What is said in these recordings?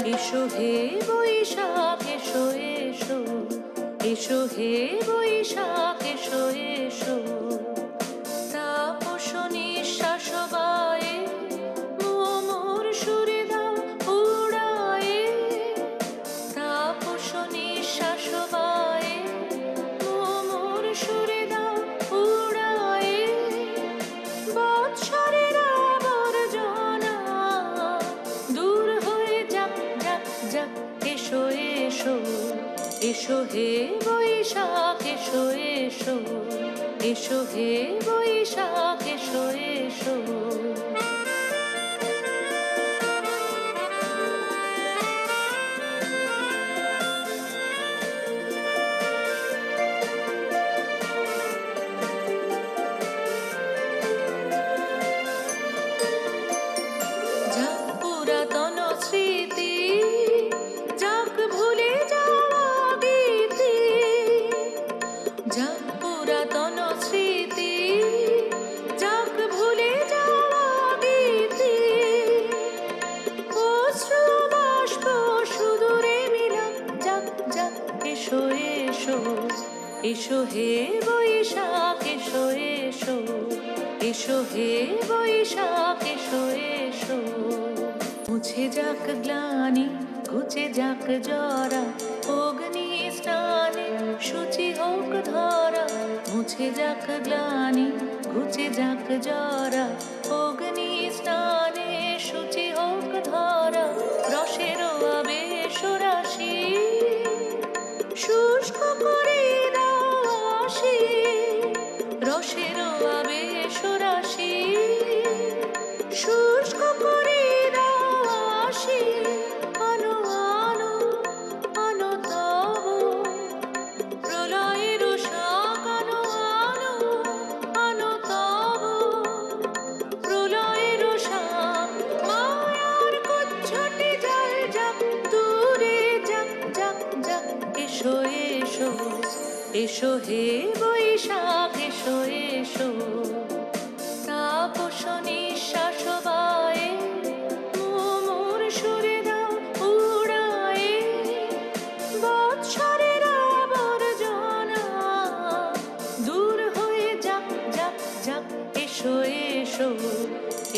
এসো হে বৈশাখ এসো এসো, এসো হে বৈশাখ এসো এসো। তাপস নিঃশ্বাস বায়ে মোর সুরে দাও উড়ায়ে, তাপস নিঃশ্বাস বায়ে মোর সুরে দাও উড়ায়ে। বৎসরের আবর্জনা দূর হয়ে যাক যাক যাক, এসো এসো, এসো হে বৈশাখ এসো এসো, এসো হে বৈশাখ এসো এসো। যাক পুরাতন স্মৃতি, যাক ভুলে যাওয়া গীতি, যাক পুরাতন স্মৃতি, যাক ভুলে যাওয়া গীতি। অশ্রু বাষ্প সুদূরে মিলাক যাক যাক, এসো এসো, এসো হে বৈশাখ এসো এসো, এসো হে বৈশাখ এসো এসো। মুছে যাক গ্লানি ঘুচে যাক জরা, অগ্নি স্নানে শুচি হোক ধরা। মুছে যাক গ্লানি ঘুচে যাক জরা, অগ্নি স্নানে শুচি হোক ধরা। রসের আবেশ রাশি শুষ্ক করে দাও আসি, রসের আবেশ রাশি শুষ্ক করে দাও আসি। আনো আনো আনো তব প্রলয়ের শাক, আনো আনো আনো তব প্রলয়ের শাক। মায়ার কুচ্ছটি জল যাক দূরে যাক যাক যাক, এসো এসো, এসো হে বৈশাখ এসো এসো। তাপস নিঃশ্বাস বায়ে মোর সুরে দাও উড়ায়ে। বৎসরের আবর্জনা দূর হয়ে যাক যাক যাক, এসো এসো,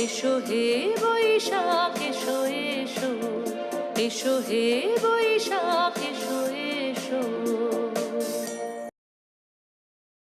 এসো হে বৈশাখ এসো এসো, এসো হে বৈশাখ এসো এসো।